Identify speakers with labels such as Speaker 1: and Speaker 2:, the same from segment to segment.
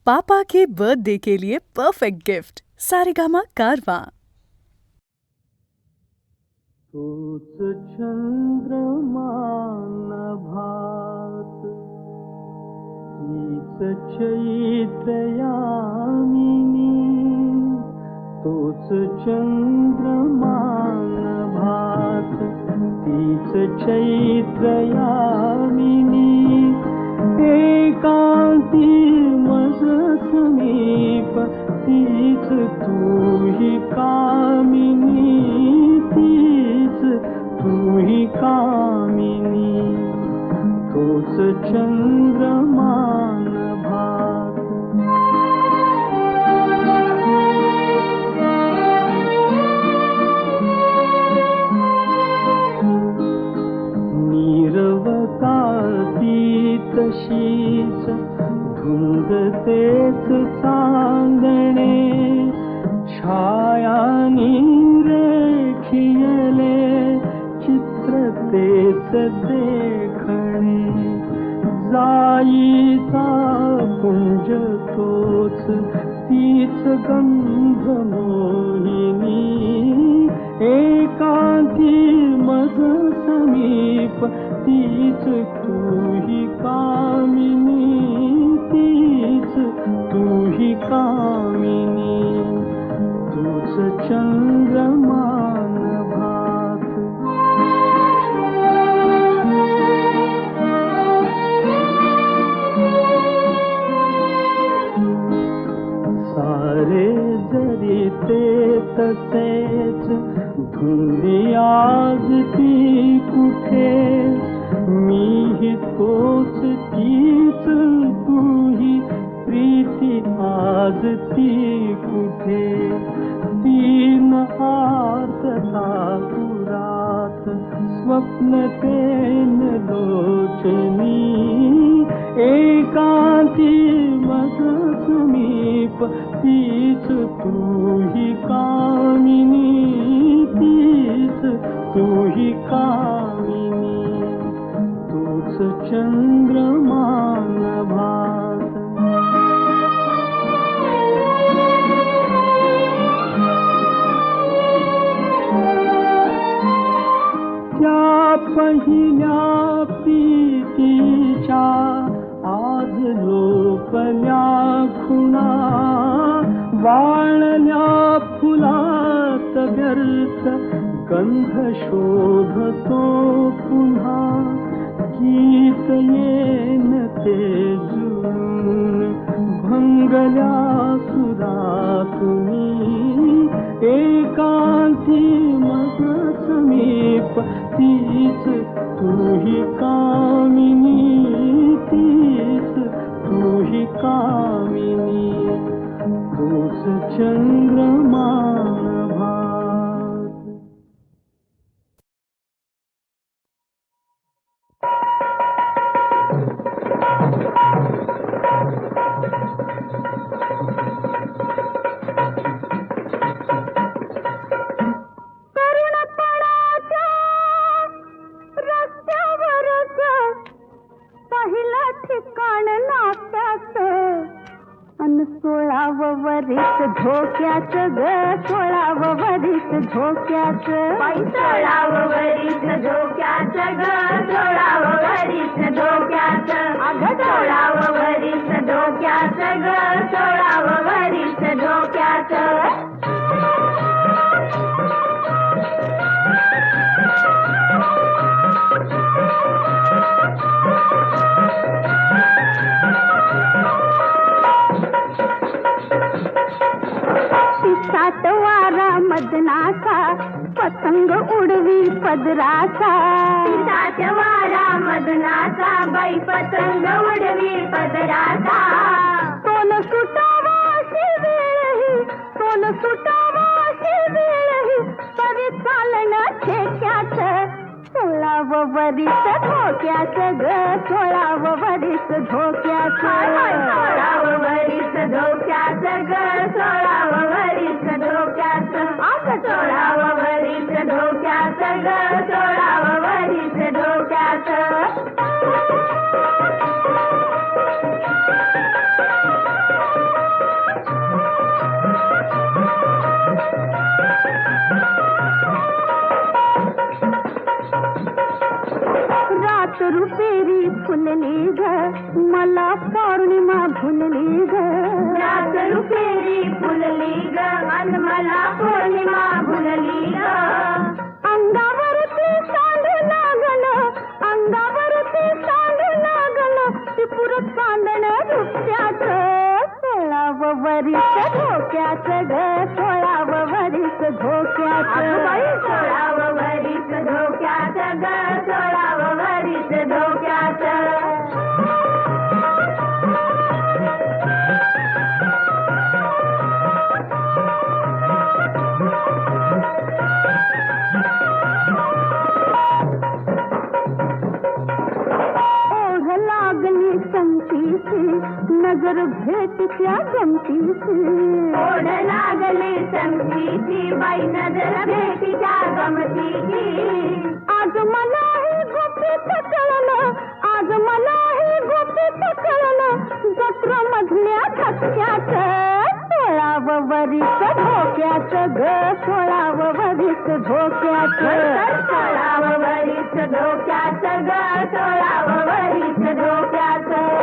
Speaker 1: पापा के birthday के लिए perfect gift Saregama कारवा।
Speaker 2: तूच चंद्रमा नभात तीच चैत्रयामिनी, तूच चंद्रमा नभात तीच चैत्रयामिनी, एकांती मज समीप तीच तूही कामिनी, तीच तूही कामिनी, तूच चंद्रमा नभात। नीरवतातीत शीच धुंद तेच चांदणे, छायानी रेखियले चित्र तेच देखणे, जाईचा कुंज तोच तीच गंध मोहिनी, एकांती मज समीप तीच तूही कामिनी, तीच तूही कामिनी, तूच चंद्रमा नभात। सारे जरी ते तसेच धुंदी आज ती कुठे, मीही तोच तीच तूही प्रीती आज ती कुठे, तीन आर्तता पुरात स्वप्न तेन लोचनी, एकांती मज समीप तीच तूही कामिनी, तीच तूही कामिनी, तूच चंद्रमा नभात। त्या पहिल्या प्रीतीच्या आज लोपल्या खुणा, वाळल्या फुलात व्यर्थ गंध शोधतो पुन्हा, गीत येन ते जुळून भंगल्या सुरातुनी, एकांती मज समीप तीच तूही कामिनी, तीच तूही कामिनी, तूच चंद्रमा नभात।
Speaker 3: पहिलं ठिकाण नात्याचं अन 16व वरीस धोक्याचं ग, 16व वरीस धोक्याचं, 16व वरीस धोक्याचं ग, 16व वरीस धोक्याचं, अगं 16व वरीस धोक्याचं ग, 16व वरीस धोक्याचं। सात वारा मदनाचा पतंग उडवी पदराचा, सात वारा मदनाचा बाई पतंग उडवी पदराचा, सोन सुटावाशी वेळही, सोन सुटावाशी वेळही, तरी चालणं ठेक्याचं, 16व वरीस धोक्याचं ग, 16व वरीस धोक्याचं, 16व वरीस धोक्याचं ग, 16व वरीस धोक्याचं, अगं 16व वरीस धोक्याचं ग, 16व वरीस धोक्याचं। ग मला पौर्णिमा भुलली ग रात रुपेरी फुलली ग अन मला पौर्णिमा भुलली ग अंगावरती सांड लागलं अंगावरती सांड लागलं त्रिपुर चांदण रुपयाचं 16 वरीस धोक्याचं ग 16 वरीस धोक्याचं 16 वरीस धोक्याचं ग 16 वरीस धोक्याचं नजर भेटच्या गमतीची ओढ लागली संगीची बाई नजर भेटच्या गमतीची आज मलाही गुपित कळलं आज मलाही गुपित कळलं जत्रा मधल्या धक्क्याचं 16 वरीस धोक्याचं ग 16 वरीस धोक्याचं 16 वरीस धोक्याचं ग 16 वरीस धोक्याचं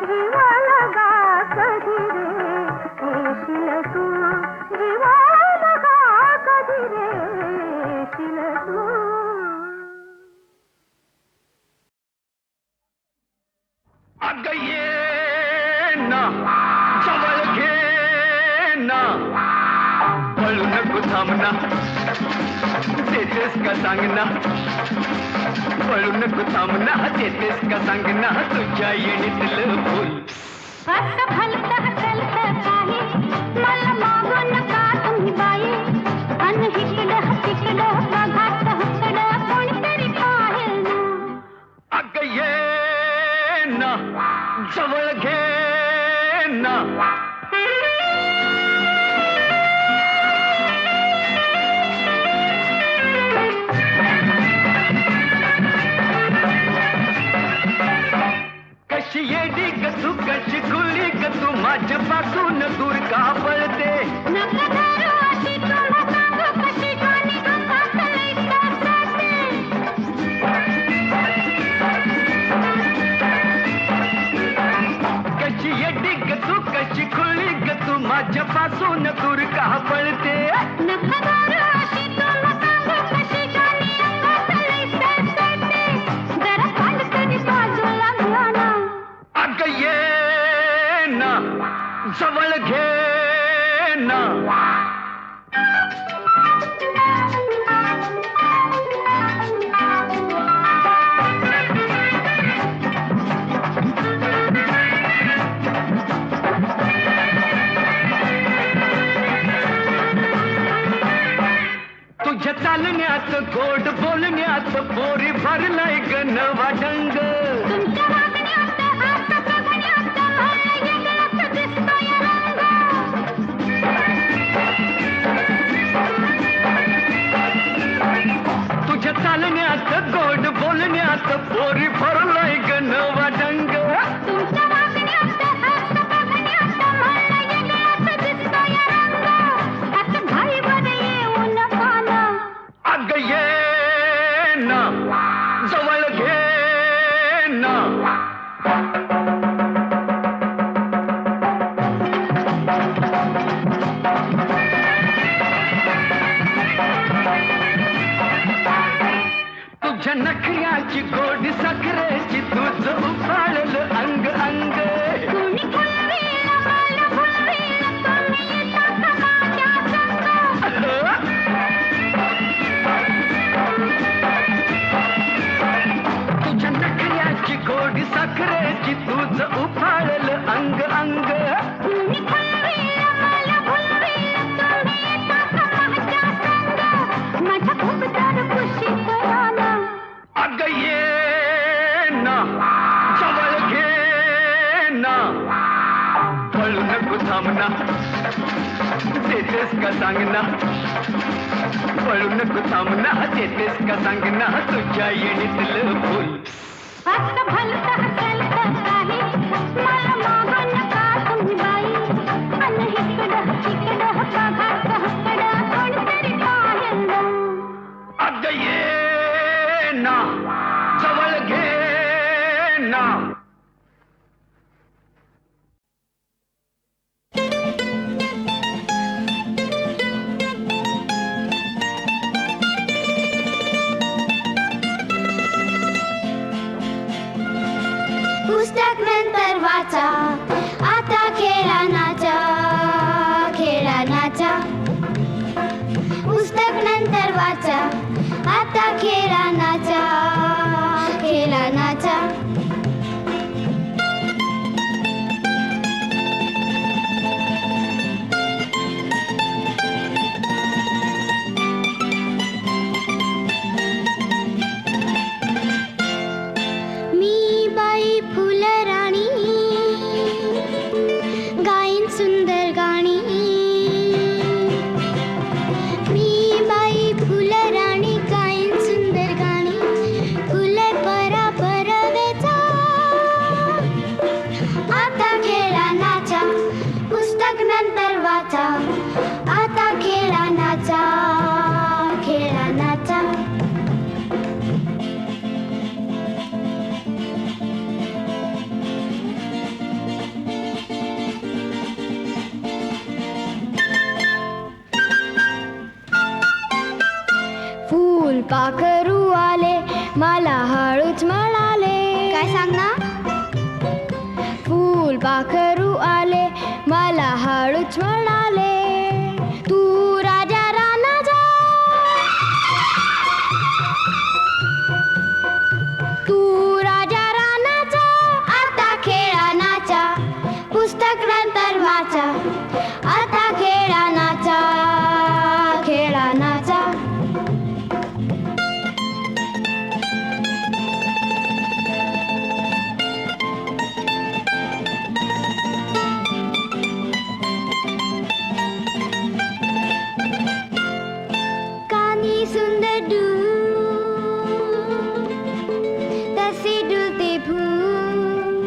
Speaker 3: जीवा लगा कधी रे येशील तू जीवा लगा कधी रे येशील तू
Speaker 2: अगं ये ना जवळ घे ना पळू नको थांबना देतेस का सांगना पळू नको थांबना देतेस का सांगना तुझ्या येणीतलं फुल
Speaker 3: असं भलतं हसलतं काही मला मागू नका तुम्ही बाई अन हिकडं तिकडं बघाचं हुकडं कोणतरी पाहेल ना
Speaker 2: अगं ये ना जवळ घे ना कशी येडी ग तू कशी खुली ग तू माझ्यापासून दूर का पळते
Speaker 3: नका दारू अशी तुला सांगू कशी गाणी अंगात लई साचते
Speaker 2: कशी येडी ग तू कशी खुली ग तू माझ्यापासून दूर का पळते
Speaker 3: नका दारू अशी तुला सांगू कशी गाणी अंगात लई साचते जरा खाल तरी बाजूला घाला
Speaker 2: अगं ये ना जवळ घे ना तुझ्या चालण्यात गोड बोलण्यात पोरी भरलाय ग नवा ढंग
Speaker 3: तुमच्या वागण्यात आता बघण्यात मला वेगळाच दिसतोय रंग
Speaker 2: तुझ्या चालण्यात गोड बोलण्यात पोरी भरलाय ग नवा ढंग
Speaker 3: तुमच्या वागण्यात आता बघण्यात मला वेगळाच दिसतोय रंग असं घाईवर येऊ नका ना
Speaker 2: अगं ये ना जवळ घे ना तुझ्या नखऱ्याची गोडी साखरेची तुझं उफाळलं अंग अंग
Speaker 3: तुम्ही फुलवेल मला फुलवेल तुम्ही येता का माझ्या संग
Speaker 2: तुझ्या नखऱ्याची गोडी साखरेची तुझं उफाळलं अंग अंग
Speaker 3: तुम्ही फुलवेल मला फुलवेल तुम्ही येता का माझ्या संग माझ्या खूप तर खुशीत राहणं
Speaker 2: अगं ये ना जवळ घे ना पळू नको थांबना देतेस का सांगना पळू नको थांबना देतेस का सांगना तुझ्या येणीतलं फुल
Speaker 3: असं भलतं हसलतं काही मला मागू नका तुम्ही बाई अन हिकडं तिकडं बघाचं हुकडं कोणतरी पाहेल ना
Speaker 2: अगं ये ना जवळ घे ना
Speaker 3: फुलपाखरू आले मला हळूच म्हणाले. काय सांग ना. फुलपाखरू आले मला हळूच म्हणाले. तू राजा रानाचा, तू राजा रानाचा, आता खेळा नाचा, पुस्तक नंतर वाचा, आता खेळा नाचा, खेळा नाचा. कानी सुंदर डूल, तसे डुलते फूल.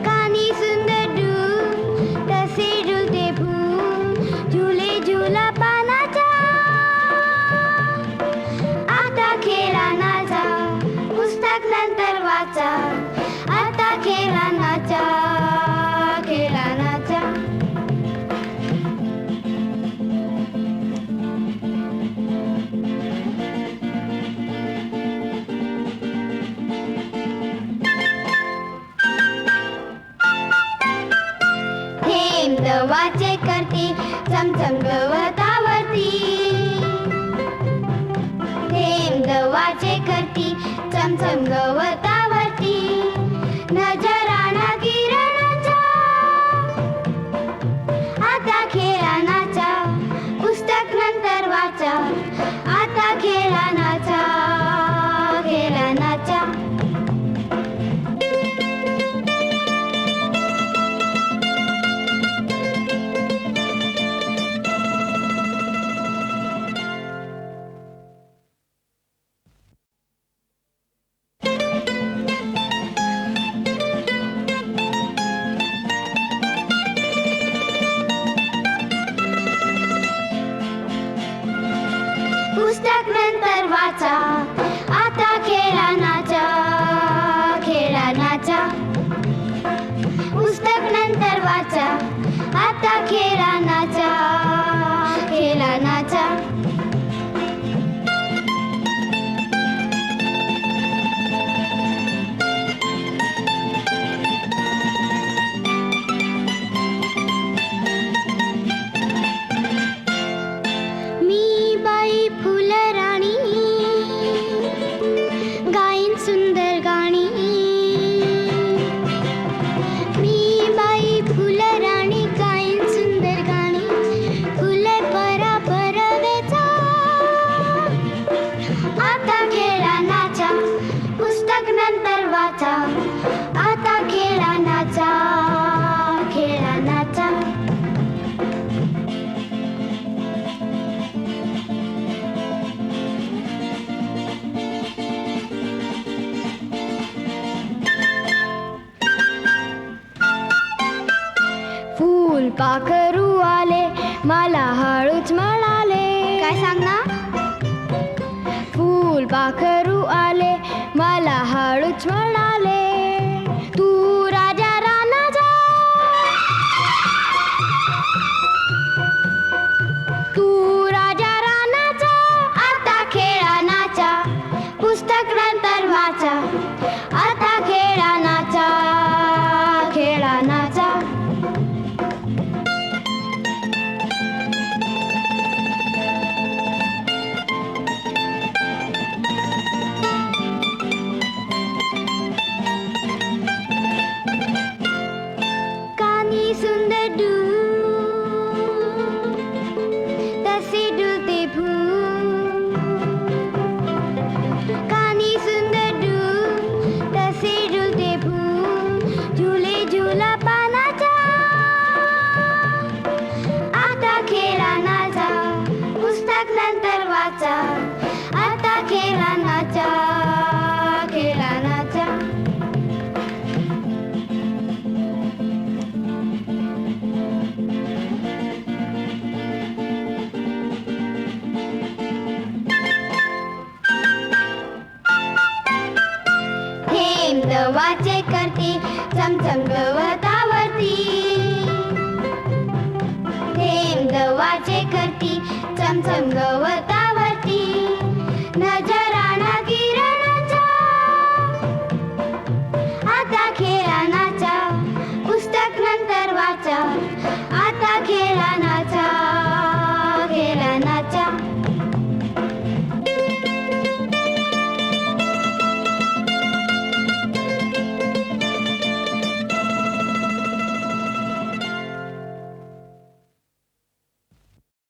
Speaker 3: कानी सुंदर डूल, तसे डुलते फूल. झुले झुला पानाचा, आता खेळा नाचा, पुस्तक नंतर वाचा, आता खेळा नाचा, खेळा नाचा. थेंब दवाचे करती चमचम गवतावरती. थेंब दवाचे करती चमचम गवतावरती. नजराणा किरणाचा, आता खेळा नाचा, पुस्तक नंतर वाचा, आता खेळा नाचा, खेळा नाचा. पुस्तक नंतर वाचा, आता खेळा नाचा, खेळा नाचा. पुस्तक नंतर वाचा, आता खेळा नाचा, खेळा नाचा. मी बाई फुलराणी, गाईन सुंदर गाणी. मी बाई फुलराणी, गाईन सुंदर गाणी. फुले परा परवेचा, आता खेळा नाचा, पुस्तक नंतर वाचा, आता खेळा नाचा, खेळा नाचा. फुलपाखरू आले मला हळूच म्हणाले. काय सांग ना. फुलपाखरू आले मला हळूच म्हणाले. तू राजा रानाचा, तू राजा रानाचा, आता खेळा नाचा, पुस्तक नंतर वाचा, आता खेळा नाचा, खेळा नाचा. कानी सुंदर डूल, तसे डुलते फूल. कानी सुंदर डूल, तसे डुलते फूल. झुले झुला पानाचा, आता खेळा नाचा, पुस्तक नंतर वाचा, आता खेळा नाचा, खेळा नाचा. थेंब दवाचे करती चमचम गवतावरती. थेंब दवाचे करती चमचम गवतावरती. होती न